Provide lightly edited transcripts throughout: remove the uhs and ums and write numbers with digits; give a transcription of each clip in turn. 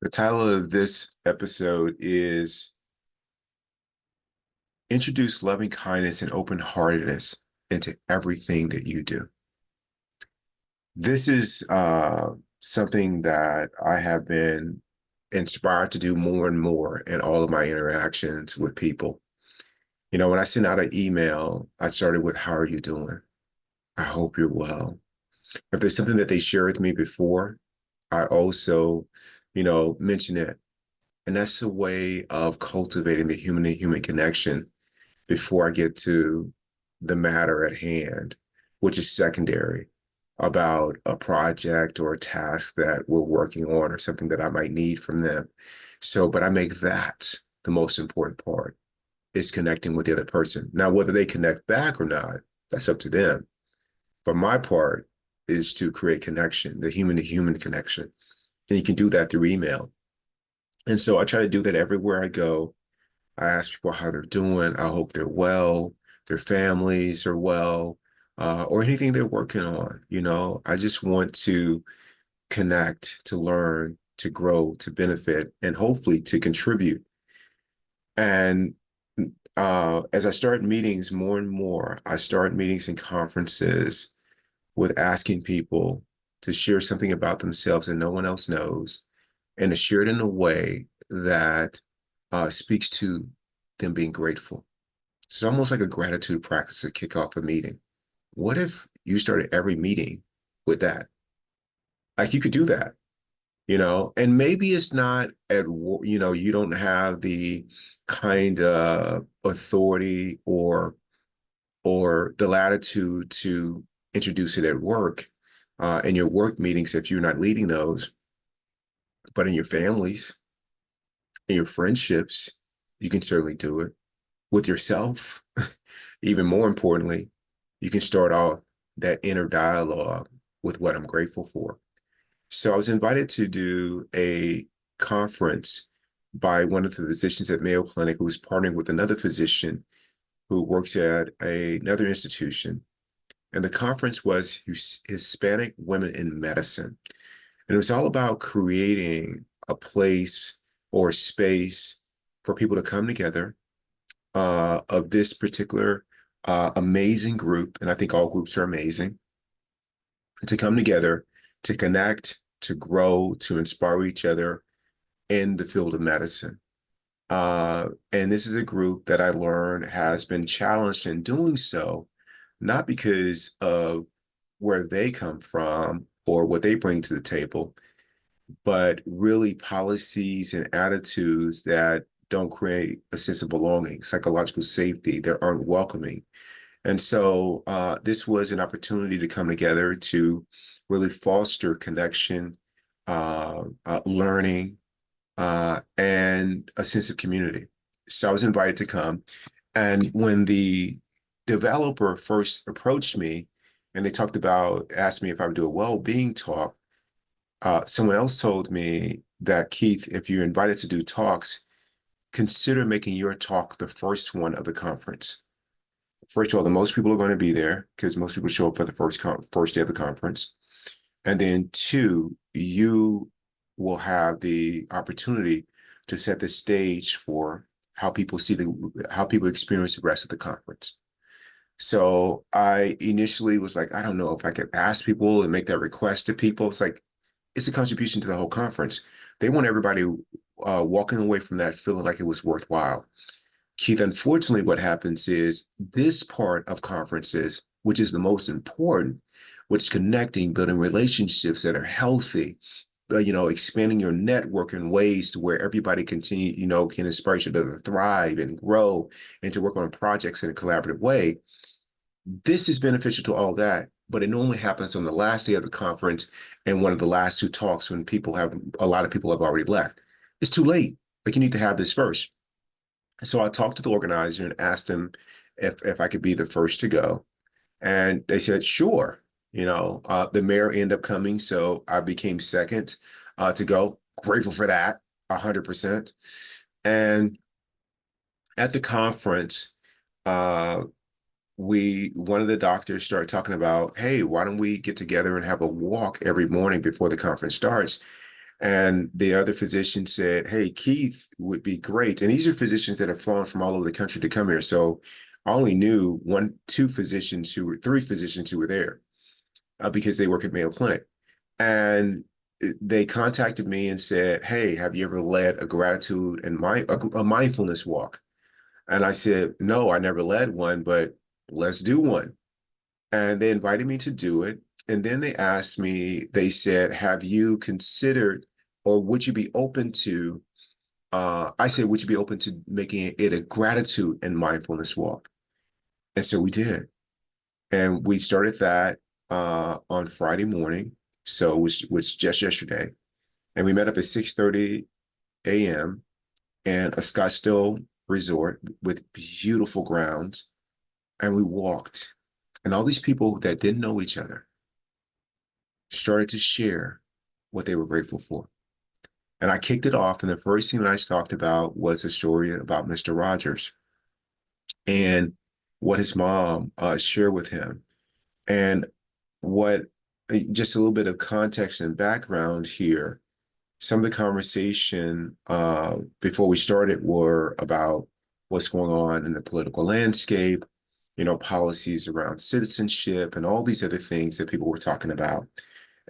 The title of this episode is Introduce Loving Kindness and Open-heartedness into everything that you do. This is something that I have been inspired to do more and more in all of my interactions with people. You know, when I send out an email, I started with, "How are you doing? I hope you're well." If there's something that they shared with me before, I also, mention it. And that's a way of cultivating the human to human connection before I get to the matter at hand, which is secondary about a project or a task that we're working on or something that I might need from them. So, but I make that the most important part is connecting with the other person. Now, whether they connect back or not, that's up to them. But my part is to create connection, the human to human connection. And you can do that through email. And so I try to do that everywhere I go. I ask people how they're doing. I hope they're well, their families are well, or anything they're working on. I just want to connect, to learn, to grow, to benefit, and hopefully to contribute. And as I start meetings more and more, I start meetings and conferences with asking people to share something about themselves that no one else knows and to share it in a way that speaks to them being grateful. It's almost like a gratitude practice to kick off a meeting. What if you started every meeting with that? Like you could do that, and maybe it's not you don't have the kind of authority or the latitude to introduce it at work, in your work meetings if you're not leading those, but in your families, in your friendships, you can certainly do it with yourself. Even more importantly, you can start off that inner dialogue with what I'm grateful for. So I was invited to do a conference by one of the physicians at Mayo Clinic who was partnering with another physician who works at another institution. And the conference was Hispanic Women in Medicine. And it was all about creating a place or space for people to come together, of this particular amazing group, and I think all groups are amazing, to come together, to connect, to grow, to inspire each other in the field of medicine. And this is a group that I learned has been challenged in doing so, not because of where they come from or what they bring to the table, but really policies and attitudes that don't create a sense of belonging, psychological safety, that aren't welcoming. And so this was an opportunity to come together to really foster connection, learning, and a sense of community. So I was invited to come. And when the developer first approached me and they asked me if I would do a well-being talk, someone else told me that, Keith, if you're invited to do talks, consider making your talk the first one of the conference. First of all, the most people are going to be there because most people show up for the first day of the conference. And then two, you will have the opportunity to set the stage for how people experience the rest of the conference. So I initially was like, I don't know if I could ask people and make that request to people. It's like, it's a contribution to the whole conference. They want everybody walking away from that feeling like it was worthwhile. Keith, unfortunately, what happens is this part of conferences, which is the most important, which is connecting, building relationships that are healthy, expanding your network in ways to where everybody can inspire each other to thrive and grow and to work on projects in a collaborative way. This is beneficial to all that, but it normally happens on the last day of the conference and one of the last two talks when a lot of people have already left. It's too late. Like you need to have this first. So I talked to the organizer and asked him if I could be the first to go. And they said, sure. The mayor ended up coming, so I became second to go. Grateful for that, 100%. And at the conference, uh, one of the doctors started talking about, hey, why don't we get together and have a walk every morning before the conference starts? And the other physician said, hey, Keith would be great. And these are physicians that have flown from all over the country to come here. So I only knew three physicians who were there because they work at Mayo Clinic. And they contacted me and said, hey, have you ever led a gratitude and a mindfulness walk? And I said, no, I never led one, but let's do one. And they invited me to do it. And then they asked me, they said, have you considered or would you be open to, I said, would you be open to making it a gratitude and mindfulness walk? And so we did. And we started that on Friday morning. So it was just yesterday. And we met up at 6:30 a.m. in a Scottsdale resort with beautiful grounds. And we walked. And all these people that didn't know each other started to share what they were grateful for. And I kicked it off. And the first thing that I talked about was a story about Mr. Rogers and what his mom shared with him. And what, just a little bit of context and background here. Some of the conversation before we started were about what's going on in the political landscape, policies around citizenship and all these other things that people were talking about.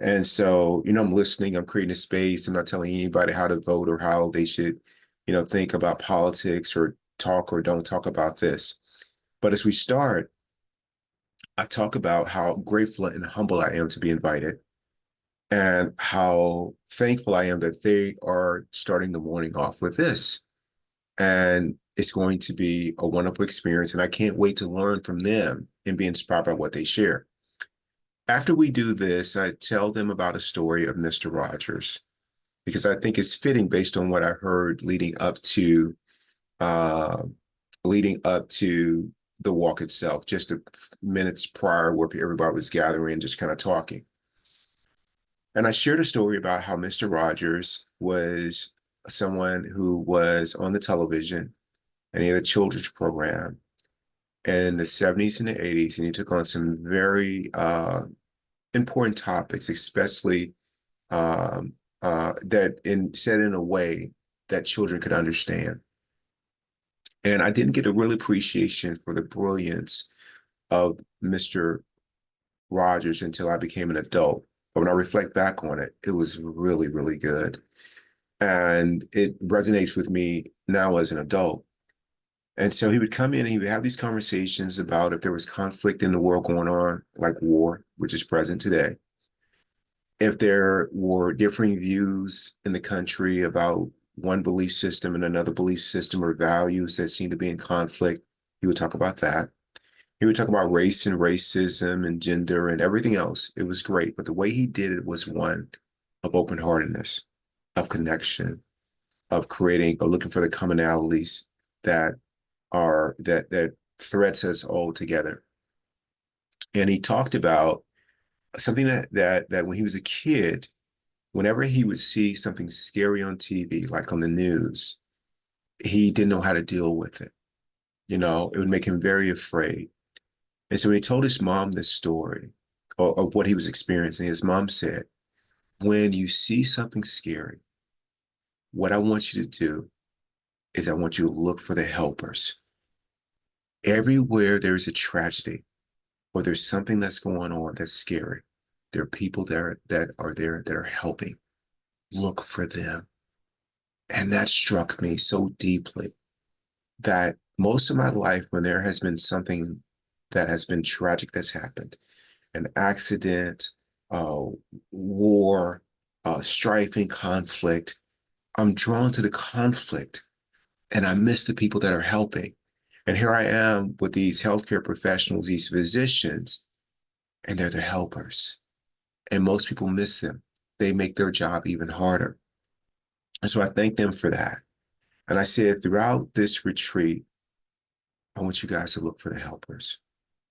And so, I'm listening, I'm creating a space. I'm not telling anybody how to vote or how they should, think about politics or talk or don't talk about this. But as we start, I talk about how grateful and humble I am to be invited and how thankful I am that they are starting the morning off with this. And it's going to be a wonderful experience. And I can't wait to learn from them and be inspired by what they share. After we do this, I tell them about a story of Mr. Rogers because I think it's fitting based on what I heard uh, leading up to the walk itself, just minutes prior where everybody was gathering and just kind of talking. And I shared a story about how Mr. Rogers was someone who was on the television and he had a children's program in the 70s and the 80s, and he took on some very important topics, especially said in a way that children could understand. And I didn't get a real appreciation for the brilliance of Mr. Rogers until I became an adult. But when I reflect back on it, it was really, really good. And it resonates with me now as an adult. And so he would come in and he would have these conversations about if there was conflict in the world going on, like war, which is present today. If there were differing views in the country about one belief system and another belief system or values that seem to be in conflict, he would talk about that. He would talk about race and racism and gender and everything else. It was great. But the way he did it was one of open-heartedness, of connection, of creating or looking for the commonalities that that threads us all together. And he talked about something that when he was a kid, whenever he would see something scary on TV, like on the news, he didn't know how to deal with it. It would make him very afraid. And so when he told his mom this story of what he was experiencing, his mom said, when you see something scary, what I want you to do is I want you to look for the helpers. Everywhere there's a tragedy or there's something that's going on that's scary, there are people there that are there that are helping. Look for them. And that struck me so deeply that most of my life, when there has been something that has been tragic that's happened, an accident, war, strife and conflict, I'm drawn to the conflict and I miss the people that are helping. And here I am with these healthcare professionals, these physicians, and they're the helpers. And most people miss them. They make their job even harder. And so I thank them for that. And I said, throughout this retreat, I want you guys to look for the helpers.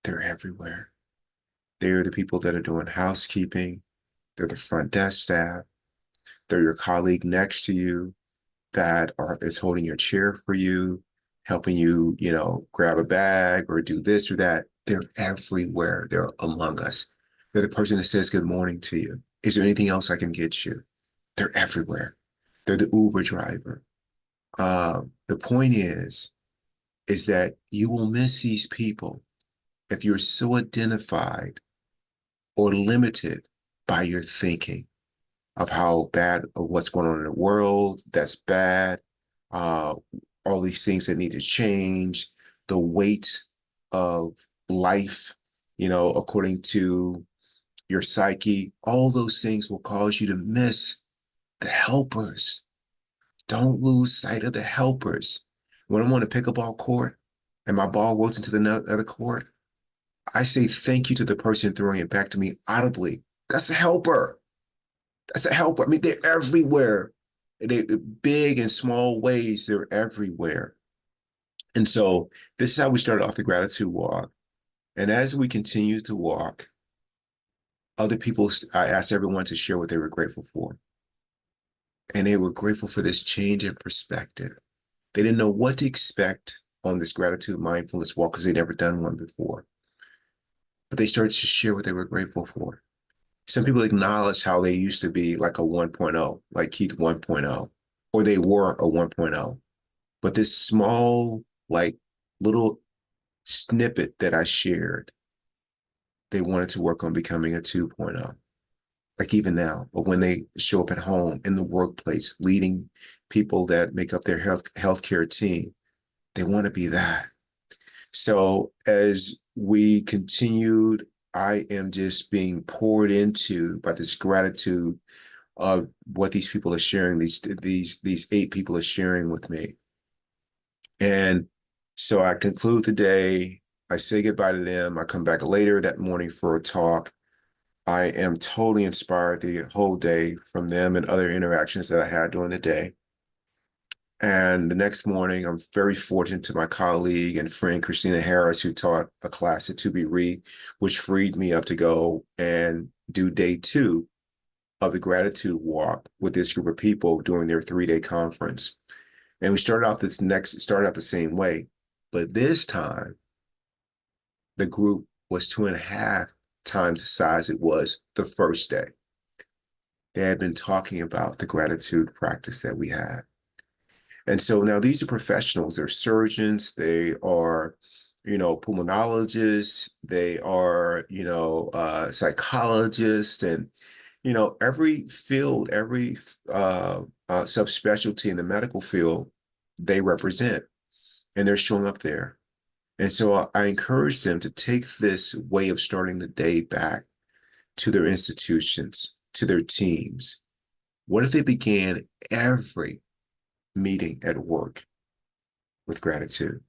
They're everywhere. They're the people that are doing housekeeping. They're the front desk staff. They're your colleague next to you that is holding your chair for you, helping you, grab a bag or do this or that. They're everywhere. They're among us. They're the person that says good morning to you. Is there anything else I can get you? They're everywhere. They're the Uber driver. The point is that you will miss these people if you're so identified or limited by your thinking of how bad of what's going on in the world, that's bad, uh, all these things that need to change, the weight of life, according to your psyche, all those things will cause you to miss the helpers. Don't lose sight of the helpers. When I'm on a pickleball court and my ball rolls into the other court, I say thank you to the person throwing it back to me audibly. That's a helper. That's a helper. I mean, they're everywhere. They big and small ways, they're everywhere. And so this is how we started off the gratitude walk. And as we continue to walk, I asked everyone to share what they were grateful for. And they were grateful for this change in perspective. They didn't know what to expect on this gratitude mindfulness walk because they'd never done one before. But they started to share what they were grateful for. Some people acknowledge how they used to be like a 1.0, like Keith 1.0, or they were a 1.0. But this small, like little snippet that I shared, they wanted to work on becoming a 2.0. Like even now, but when they show up at home, in the workplace, leading people that make up their healthcare team, they want to be that. So as we continued, I am just being poured into by this gratitude of what these people are sharing, these 8 people are sharing with me. And so I conclude the day, I say goodbye to them, I come back later that morning for a talk. I am totally inspired the whole day from them and other interactions that I had during the day. And the next morning, I'm very fortunate to my colleague and friend, Christina Harris, who taught a class at ToBeRe, which freed me up to go and do day 2 of the gratitude walk with this group of people during their 3-day conference. And we started out the same way, but this time the group was 2.5 times the size it was the first day. They had been talking about the gratitude practice that we had. And so now these are professionals, they're surgeons, they are, pulmonologists, they are, psychologists, and, every field, every subspecialty in the medical field, they represent, and they're showing up there. And so I encourage them to take this way of starting the day back to their institutions, to their teams. What if they began every meeting at work with gratitude,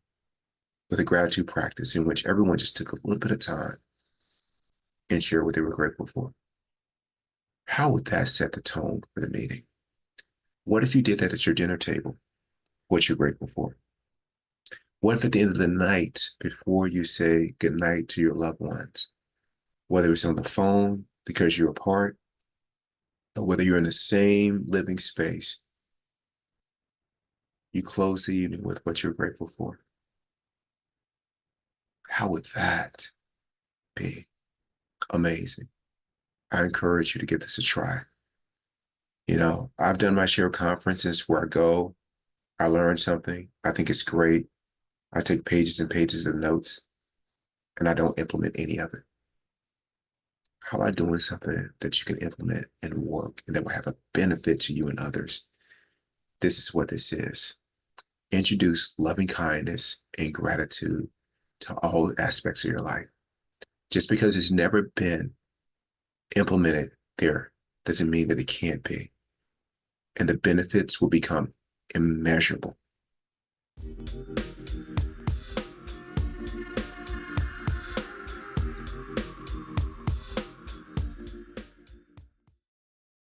with a gratitude practice in which everyone just took a little bit of time and shared what they were grateful for? How would that set the tone for the meeting? What if you did that at your dinner table? What you're grateful for? What if at the end of the night, before you say goodnight to your loved ones, whether it's on the phone because you're apart, or whether you're in the same living space, you close the evening with what you're grateful for? How would that be amazing? I encourage you to give this a try. I've done my share of conferences where I go, I learn something, I think it's great. I take pages and pages of notes, and I don't implement any of it. How about doing something that you can implement and work and that will have a benefit to you and others? This is what this is. Introduce loving kindness and gratitude to all aspects of your life. Just because it's never been implemented there doesn't mean that it can't be. And the benefits will become immeasurable.